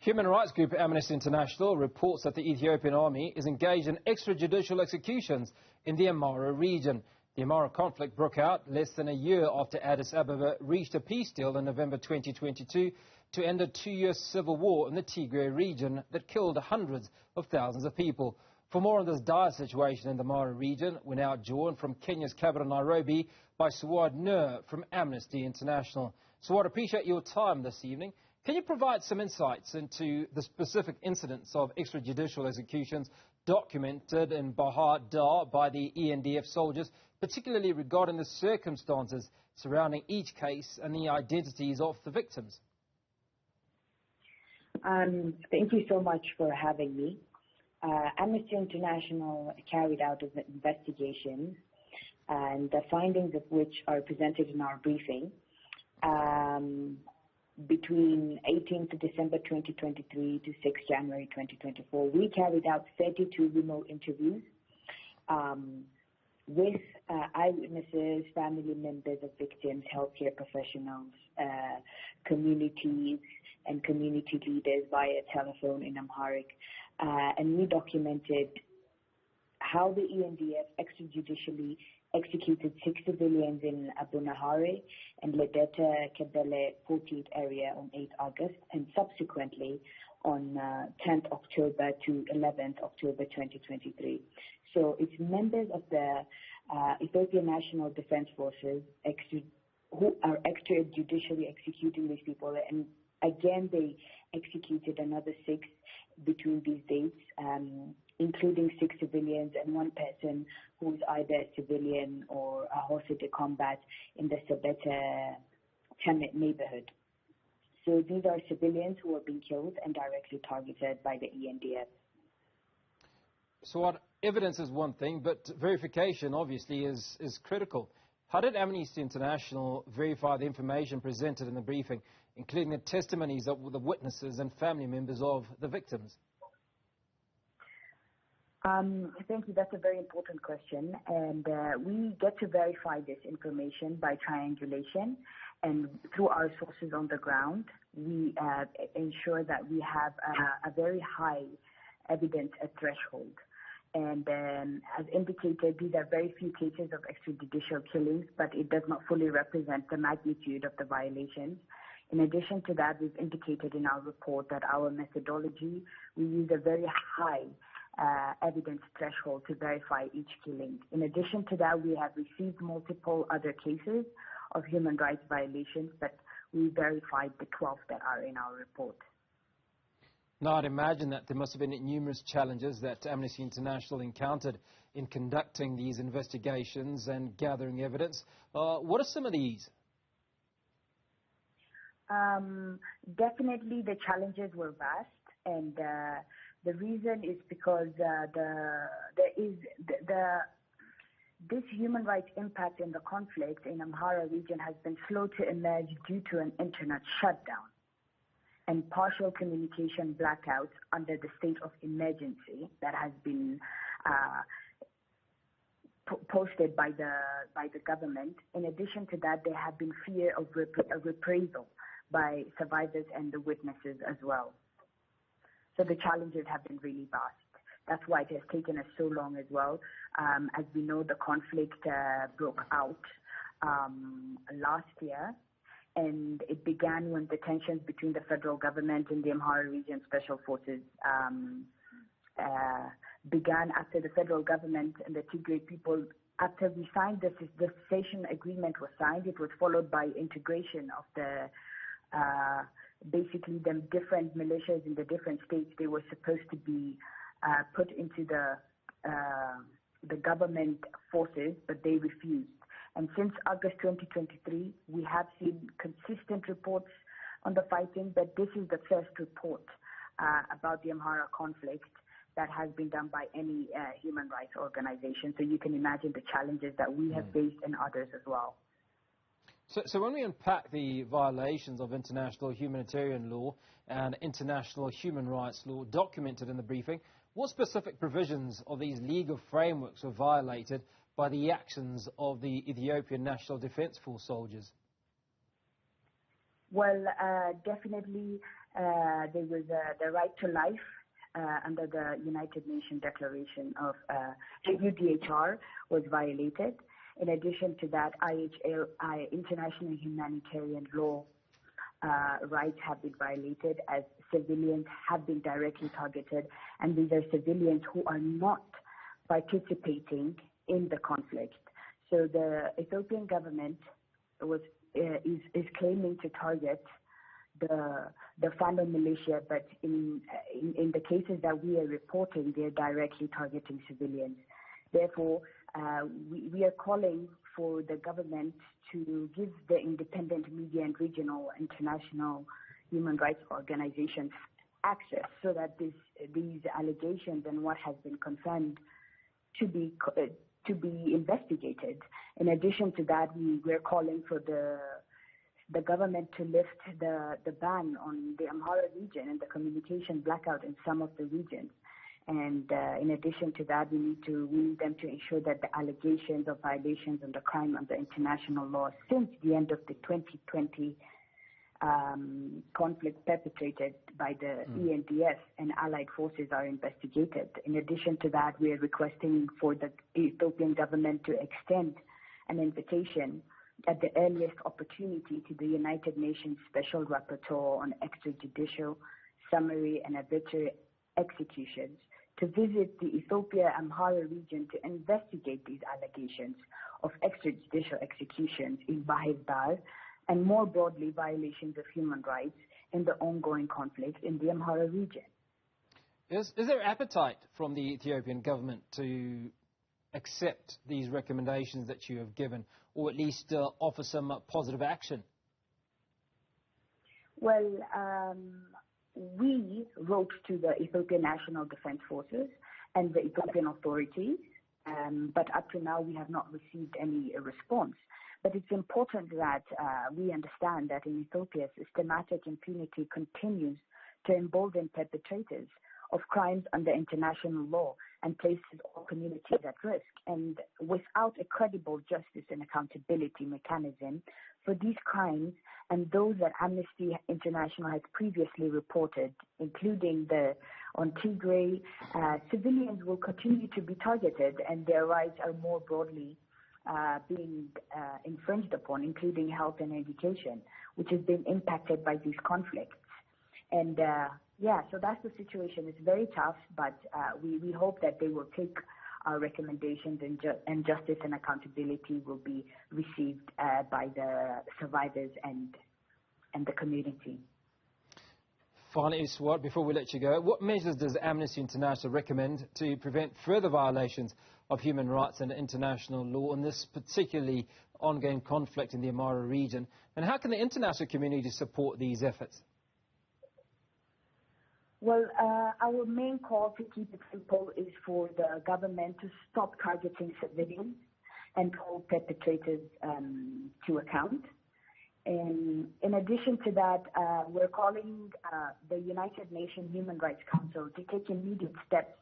Human rights group Amnesty International reports that the Ethiopian army is engaged in extrajudicial executions in the Amhara region. The Amhara conflict broke out less than a year after Addis Ababa reached a peace deal in November 2022 to end a two-year civil war in the Tigray region that killed hundreds of thousands of people. For more on this dire situation in the Amhara region, we're now joined from Kenya's capital Nairobi by Suad from Amnesty International. Suad, appreciate your time this evening. Can you provide some insights into the specific incidents of extrajudicial executions documented in Bahar Dar by the ENDF soldiers, particularly regarding the circumstances surrounding each case and the identities of the victims? Thank you so much for having me. Amnesty International carried out an investigation, and the findings of which are presented in our briefing. Between 18th of December 2023 to 6th January 2024, we carried out 32 remote interviews with eyewitnesses, family members of victims, healthcare professionals, communities, and community leaders via telephone in Amharic. And we documented how the ENDF extrajudicially executed 6 civilians in Abu Nahare and Ledeta Kebele 14th area on 8 August, and subsequently on 10th October to 11th October 2023. So it's members of the Ethiopian National Defense Forces who are extrajudicially executing these people, and again they executed another 6 between these dates, including 6 civilians and 1 person who is either a civilian or a horse de combat in the Sabete Temet neighborhood. So these are civilians who are being killed and directly targeted by the ENDF. So what evidence is one thing, but verification obviously is critical. How did Amnesty International verify the information presented in the briefing, including the testimonies of the witnesses and family members of the victims? Thank you. That's a very important question. And we get to verify this information by triangulation. And through our sources on the ground, we ensure that we have a very high evidence threshold. And as indicated, these are very few cases of extrajudicial killings, but it does not fully represent the magnitude of the violations. In addition to that, we've indicated in our report that our methodology, we use a very high evidence threshold to verify each killing. In addition to that, we have received multiple other cases of human rights violations, but we verified the 12 that are in our report. Now, I'd imagine that there must have been numerous challenges that Amnesty International encountered in conducting these investigations and gathering evidence. What are some of these? Definitely the challenges were vast, and the reason is because this human rights impact in the conflict in Amhara region has been slow to emerge due to an internet shutdown and partial communication blackouts under the state of emergency that has been posted by the government. In addition to that, there have been fear of reprisal by survivors and the witnesses as well. So the challenges have been really vast. That's why it has taken us so long as well. As we know, the conflict broke out last year, and it began when the tensions between the federal government and the Amhara region special forces began after the federal government and the Tigray people, after we signed the cessation agreement was signed, it was followed by integration of the basically the different militias in the different states. They were supposed to be put into the government forces, but they refused. And since August 2023, we have seen consistent reports on the fighting, but this is the first report about the Amhara conflict that has been done by any human rights organization. So you can imagine the challenges that we have faced and others as well. So when we unpack the violations of international humanitarian law and international human rights law documented in the briefing, what specific provisions of these legal frameworks were violated by the actions of the Ethiopian National Defense Force soldiers? Well, definitely there was the right to life under the United Nations Declaration of UDHR was violated. In addition to that, international humanitarian law rights have been violated as civilians have been directly targeted, and these are civilians who are not participating in the conflict. So the Ethiopian government is claiming to target the Fano militia, but in the cases that we are reporting, they're directly targeting civilians. Therefore, we are calling for the government to give the independent media and regional international human rights organizations access so that these allegations and what has been confirmed to be investigated. In addition to that, we're calling for the government to lift the ban on the Amhara region and the communication blackout in some of the regions. And in addition to that, we need them to ensure that the allegations of violations and the crime under international law since the end of the 2020 conflict perpetrated by the ENDF and allied forces are investigated. In addition to that, we are requesting for the Ethiopian government to extend an invitation at the earliest opportunity to the United Nations Special Rapporteur on extrajudicial, summary, and arbitrary executions to visit the Ethiopia Amhara region to investigate these allegations of extrajudicial executions in Bahir Dar and more broadly violations of human rights in the ongoing conflict in the Amhara region. Is there appetite from the Ethiopian government to accept these recommendations that you have given, or at least offer some positive action? Well, we wrote to the Ethiopian National Defense Forces and the Ethiopian authorities, but up to now we have not received any response. But it's important that we understand that in Ethiopia, systematic impunity continues to embolden perpetrators of crimes under international law and places all communities at risk. And without a credible justice and accountability mechanism for these crimes and those that Amnesty International has previously reported, including on Tigray, civilians will continue to be targeted and their rights are more broadly being infringed upon, including health and education, which has been impacted by these conflicts. And so that's the situation. It's very tough, but we hope that they will take our recommendations and justice and accountability will be received by the survivors and the community. Finally, Suad, before we let you go, what measures does Amnesty International recommend to prevent further violations of human rights and international law in this particularly ongoing conflict in the Amhara region? And how can the international community support these efforts? Well, our main call, to keep it simple, is for the government to stop targeting civilians and hold perpetrators to account. And in addition to that, we're calling the United Nations Human Rights Council to take immediate steps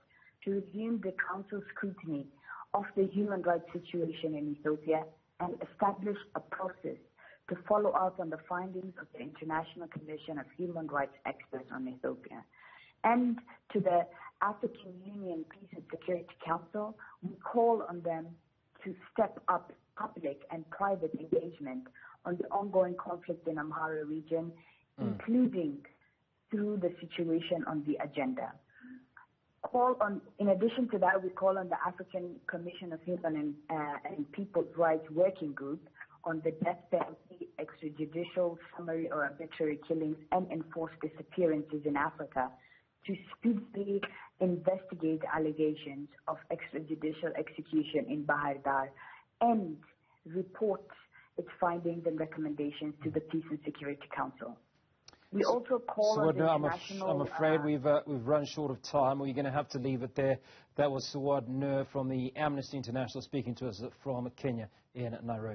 to resume the Council's scrutiny of the human rights situation in Ethiopia and establish a process to follow up on the findings of the International Commission of Human Rights Experts on Ethiopia. And to the African Union Peace and Security Council, we call on them to step up public and private engagement on the ongoing conflict in Amhara region, including through the situation on the agenda. In addition to that, we call on the African Commission of Human and People's Rights Working Group on the death penalty, extrajudicial, summary or arbitrary killings, and enforced disappearances in Africa to speedily investigate allegations of extrajudicial execution in Bahir Dar and report its findings and recommendations to the Peace and Security Council. We also call on the international... I'm afraid we've run short of time. We're going to have to leave it there. That was Suad from the Amnesty International speaking to us from Kenya in Nairobi.